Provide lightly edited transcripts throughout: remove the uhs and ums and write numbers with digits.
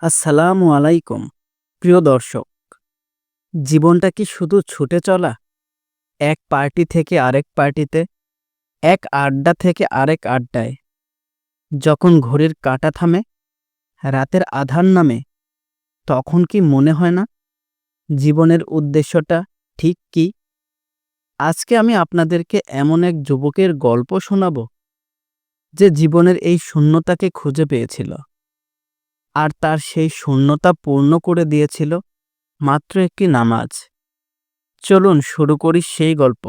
আসসালামু আলাইকুম। প্রিয় দর্শক, জীবনটা কি শুধু ছুটে চলা? এক পার্টি থেকে আরেক পার্টিতে, এক আড্ডা থেকে আরেক আড্ডায়। যখন ঘড়ির কাঁটা থামে, রাতের আধার নামে, তখন কি মনে হয় না জীবনের উদ্দেশ্যটা ঠিক কি? আজকে আমি আপনাদেরকে এমন এক যুবকের গল্প শোনাব, যে জীবনের এই শূন্যতাকে খুঁজে পেয়েছিল, আর তার সেই শূন্যতা পূর্ণ করে দিয়েছিল মাত্র একটি নামাজ। চলুন শুরু করি সেই গল্প,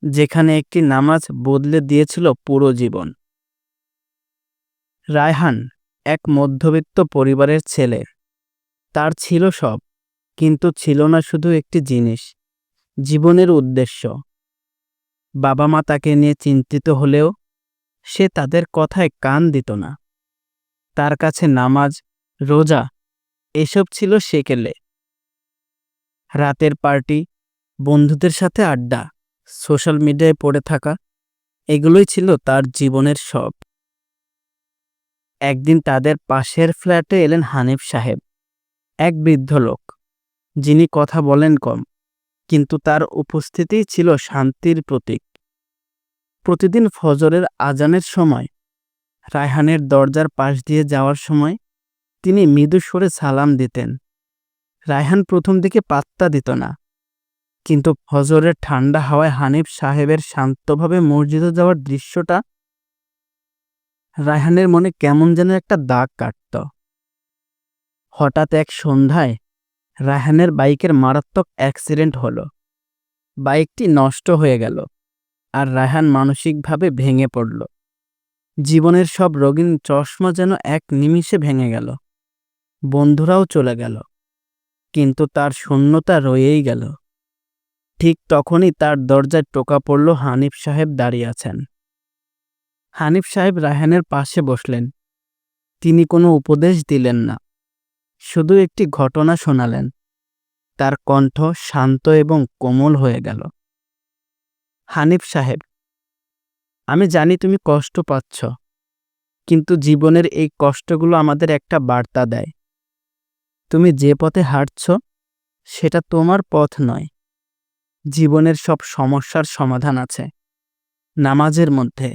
যেখানে একটি নামাজ বদলে দিয়েছিল পুরো জীবন। রায়হান এক মধ্যবিত্ত পরিবারের ছেলে। তার ছিল সব, কিন্তু ছিল না শুধু একটি জিনিস, জীবনের উদ্দেশ্য। বাবা মা তাকে নিয়ে চিন্তিত হলেও সে তাদের কথায় কান দিত না। তার কাছে নামাজ, রোজা এসব ছিল সেকেলে। রাতের পার্টি, বন্ধুদের সাথে আড্ডা, সোশ্যাল মিডিয়ায় পড়ে থাকা, এগুলোই ছিল তার জীবনের সব। একদিন তাদের পাশের ফ্ল্যাটে এলেন হানিফ সাহেব, এক বৃদ্ধ লোক, যিনি কথা বলেন কম, কিন্তু তার উপস্থিতিই ছিল শান্তির প্রতীক। প্রতিদিন ফজরের আজানের সময় রায়হানের দরজার পাশ দিয়ে যাওয়ার সময় তিনি মৃদু স্বরে সালাম দিতেন। রায়হান প্রথম দিকে পাত্তা দিত না, কিন্তু ফজরের ঠান্ডা হাওয়ায় হানিফ সাহেবের শান্তভাবে মসজিদে যাওয়ার দৃশ্যটা রায়হানের মনে কেমন যেন একটা দাগ কাটত। হঠাৎ এক সন্ধ্যায় রায়হানের বাইকের মারাত্মক অ্যাক্সিডেন্ট হলো। বাইকটি নষ্ট হয়ে গেল, আর রায়হান মানসিকভাবে ভেঙে পড়ল। জীবনের সব রঙিন চশমা যেন এক নিমিষে ভেঙে গেল। বন্ধুরাও চলে গেল, কিন্তু তার শূন্যতা রয়েই গেল। ঠিক তখনই তার দরজায় টোকা পড়ল। হানিফ সাহেব দাঁড়িয়ে আছেন। হানিফ সাহেব রায়হানের পাশে বসলেন। তিনি কোনো উপদেশ দিলেন না, শুধু একটি ঘটনা শোনালেন। তার কণ্ঠ শান্ত এবং কোমল হয়ে গেল। হানিফ সাহেব, আমি জানি তুমি কষ্ট পাচ্ছ, কিন্তু জীবনের এই কষ্টগুলো আমাদের একটা বার্তা দেয়। তুমি যে পথে হাঁটছ, সেটা তোমার পথ নয়। জীবনের সব সমস্যার সমাধান আছে নামাজের মধ্যে।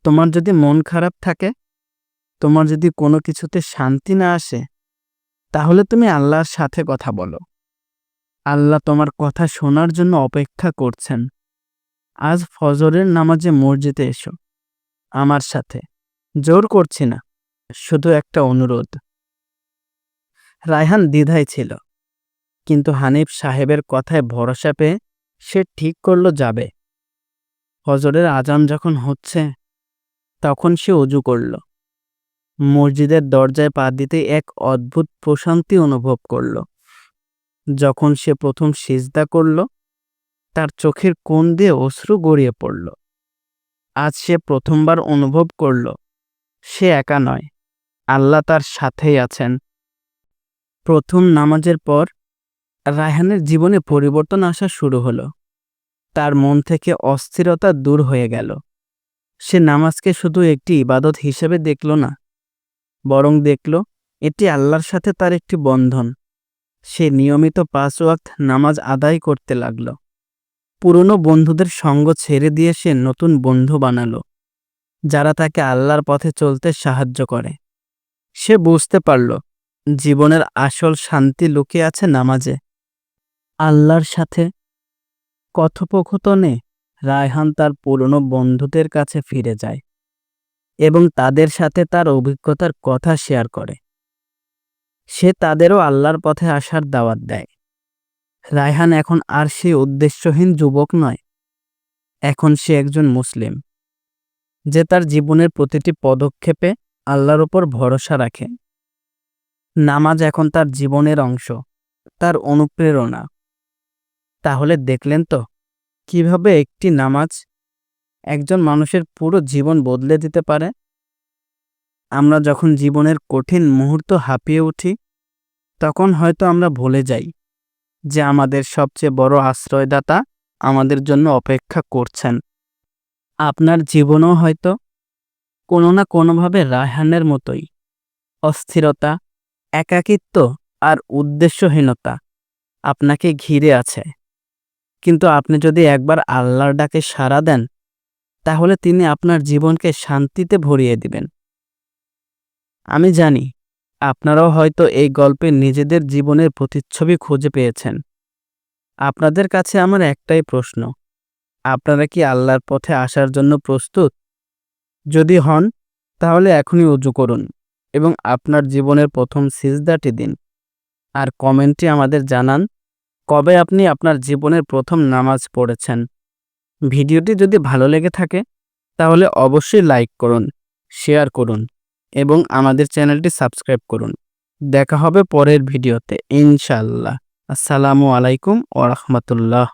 তোমার যদি মন খারাপ থাকে, তোমার যদি কোনো কিছুতে শান্তি না আসে, তাহলে তুমি আল্লাহর সাথে কথা বলো। আল্লাহ তোমার কথা শোনার জন্য অপেক্ষা করছেন। আজ ফজরের নামাজে মসজিদে এসো আমার সাথে। জোর করছি না, শুধু একটা অনুরোধ। রায়হান দ্বিধায় ছিল, কিন্তু হানিফ সাহেবের কথায় ভরসা পেয়ে সে ঠিক করল যাবে। ফজরের আজান যখন হচ্ছে, তখন সে অজু করল। মসজিদের দরজায় পা দিতে এক অদ্ভুত প্রশান্তি অনুভব করল। যখন সে প্রথম সিজদা করল, তার চোখের কোণ দিয়ে অশ্রু গড়িয়ে পড়ল। আজ সে প্রথমবার অনুভব করল সে একা নয়, আল্লাহ তার সাথেই আছেন। প্রথম নামাজের পর রায়হানের জীবনে পরিবর্তন আসা শুরু হলো। তার মন থেকে অস্থিরতা দূর হয়ে গেল। সে নামাজকে শুধু একটি ইবাদত হিসেবে দেখল না, বরং দেখল এটি আল্লাহর সাথে তার একটি বন্ধন। সে নিয়মিত 5 ওয়াক্ত নামাজ আদায় করতে লাগল। পুরনো বন্ধুদের সঙ্গ ছেড়ে দিয়ে সে নতুন বন্ধু বানালো, যারা তাকে আল্লাহর পথে চলতে সাহায্য করে। সে বুঝতে পারল জীবনের আসল শান্তি লুকিয়ে আছে নামাজে, আল্লাহর সাথে কথোপকথনে। রায়হান তার পুরনো বন্ধুদের কাছে ফিরে যায় এবং তাদের সাথে তার অভিজ্ঞতার কথা শেয়ার করে। সে তাদেরও আল্লাহর পথে আসার দাওয়াত দেয়। রায়হান এখন আর সে উদ্দেশ্যহীন যুবক নয়, এখন সে একজন মুসলিম, যে তার জীবনের প্রতিটি পদক্ষেপে আল্লাহর উপর ভরসা রাখে। নামাজ এখন তার জীবনের অংশ, তার অনুপ্রেরণা। তাহলে দেখলেন তো কিভাবে একটি নামাজ একজন মানুষের পুরো জীবন বদলে দিতে পারে। আমরা যখন জীবনের কঠিন মুহূর্ত হাঁপিয়ে উঠি, তখন হয়তো আমরা ভুলে যাই যে আমাদের সবচেয়ে বড় আশ্রয়দাতা আমাদের জন্য অপেক্ষা করছেন। আপনার জীবনও হয়তো কোনো না কোনোভাবে রায়হানের মতোই অস্থিরতা, একাকিত্ব আর উদ্দেশ্যহীনতা আপনাকে ঘিরে আছে। কিন্তু আপনি যদি একবার আল্লাহর ডাকে সাড়া দেন, তাহলে তিনি আপনার জীবনকে শান্তিতে ভরিয়ে দিবেন। আমি জানি আপনারাও হয়তো এই গল্পে নিজেদের জীবনের প্রতিচ্ছবি খুঁজে পেয়েছেন। আপনাদের কাছে আমার একটাই প্রশ্ন, আপনারা কি আল্লাহর পথে আসার জন্য প্রস্তুত? যদি হন, তাহলে এখনই ওযু করুন এবং আপনার জীবনের প্রথম সিজদাটি দিন। আর কমেন্টে আমাদের জানান কবে আপনি আপনার জীবনের প্রথম নামাজ পড়েছেন। ভিডিওটি যদি ভালো লেগে থাকে তাহলে অবশ্যই লাইক করুন, শেয়ার করুন এবং আমাদের চ্যানেলটি সাবস্ক্রাইব করুন। দেখা হবে পরের ভিডিওতে ইনশাআল্লাহ। আসসালামু আলাইকুম ওয়া রাহমাতুল্লাহ।